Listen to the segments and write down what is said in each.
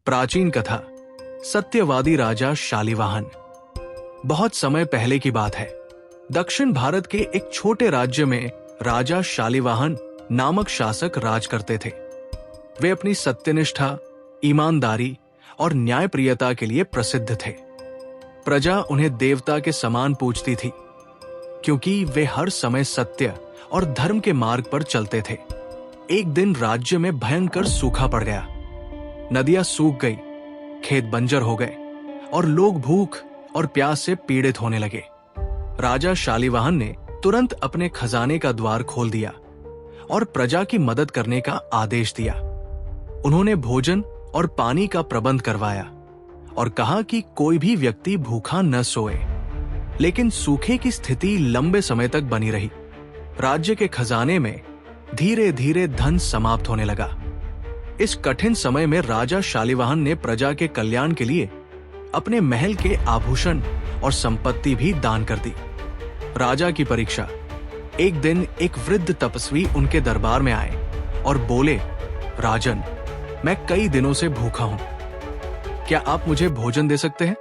प्राचीन कथा। सत्यवादी राजा शालिवाहन। बहुत समय पहले की बात है। दक्षिण भारत के एक छोटे राज्य में राजा शालिवाहन नामक शासक राज करते थे। वे अपनी सत्यनिष्ठा, ईमानदारी और न्यायप्रियता के लिए प्रसिद्ध थे। प्रजा उन्हें देवता के समान पूजती थी, क्योंकि वे हर समय सत्य और धर्म के मार्ग पर चलते थे। एक दिन राज्य में भयंकर सूखा पड़ गया। नदियां सूख गई, खेत बंजर हो गए और लोग भूख और प्यास से पीड़ित होने लगे। राजा शालिवाहन ने तुरंत अपने खजाने का द्वार खोल दिया और प्रजा की मदद करने का आदेश दिया। उन्होंने भोजन और पानी का प्रबंध करवाया और कहा कि कोई भी व्यक्ति भूखा न सोए। लेकिन सूखे की स्थिति लंबे समय तक बनी रही। राज्य के खजाने में धीरे धीरे धन समाप्त होने लगा। इस कठिन समय में राजा शालिवाहन ने प्रजा के कल्याण के लिए अपने महल के आभूषण और संपत्ति भी दान कर दी। राजा की परीक्षा। एक दिन एक वृद्ध तपस्वी उनके दरबार में आए और बोले, राजन, मैं कई दिनों से भूखा हूं, क्या आप मुझे भोजन दे सकते हैं?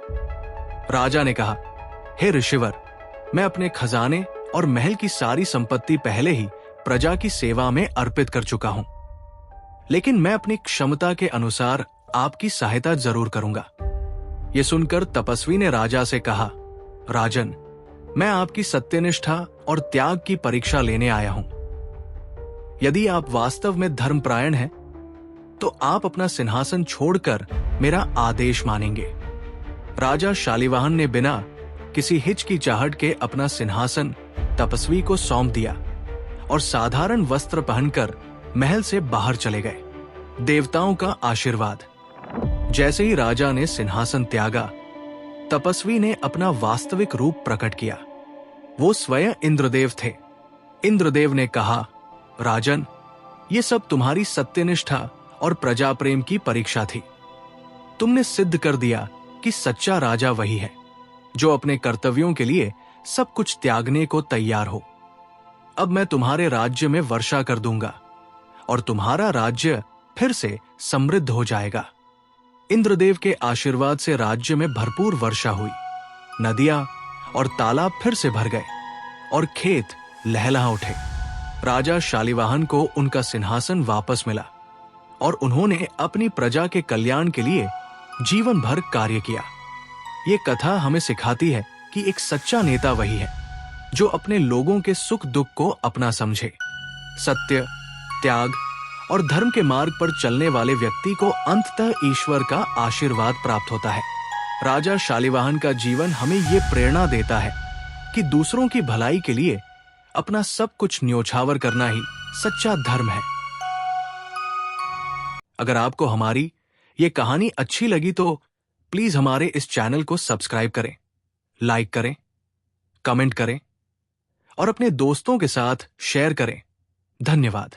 राजा ने कहा, हे ऋषिवर, मैं अपने खजाने और महल की सारी संपत्ति पहले ही प्रजा की सेवा में अर्पित कर चुका हूं, लेकिन मैं अपनी क्षमता के अनुसार आपकी सहायता जरूर करूंगा। यह सुनकर तपस्वी ने राजा से कहा, राजन, मैं आपकी सत्यनिष्ठा और त्याग की परीक्षा लेने आया हूं। यदि आप वास्तव में धर्मपरायण हैं, तो आप अपना सिंहासन छोड़कर मेरा आदेश मानेंगे। राजा शालिवाहन ने बिना किसी हिचकिचाहट के अपना सिंहासन तपस्वी को सौंप दिया और साधारण वस्त्र पहनकर महल से बाहर चले गए। देवताओं का आशीर्वाद। जैसे ही राजा ने सिंहासन त्यागा, तपस्वी ने अपना वास्तविक रूप प्रकट किया। वो स्वयं इंद्रदेव थे। इंद्रदेव ने कहा, राजन, ये सब तुम्हारी सत्यनिष्ठा और प्रजा प्रेम की परीक्षा थी। तुमने सिद्ध कर दिया कि सच्चा राजा वही है जो अपने कर्तव्यों के लिए सब कुछ त्यागने को तैयार हो। अब मैं तुम्हारे राज्य में वर्षा कर दूंगा और तुम्हारा राज्य फिर से समृद्ध हो जाएगा। इंद्रदेव के आशीर्वाद से राज्य में भरपूर वर्षा हुई। नदियां और तालाब फिर से भर गए और खेत लहलहा उठे। राजा शालिवाहन को उनका सिंहासन वापस मिला और उन्होंने अपनी प्रजा के कल्याण के लिए जीवन भर कार्य किया। ये कथा हमें सिखाती है कि एक सच्चा नेता वही है जो अपने लोगों के सुख दुख को अपना समझे। सत्य, त्याग और धर्म के मार्ग पर चलने वाले व्यक्ति को अंततः ईश्वर का आशीर्वाद प्राप्त होता है। राजा शालिवाहन का जीवन हमें ये प्रेरणा देता है कि दूसरों की भलाई के लिए अपना सब कुछ न्योछावर करना ही सच्चा धर्म है। अगर आपको हमारी ये कहानी अच्छी लगी तो प्लीज हमारे इस चैनल को सब्सक्राइब करें, लाइक करें, कमेंट करें और अपने दोस्तों के साथ शेयर करें। धन्यवाद।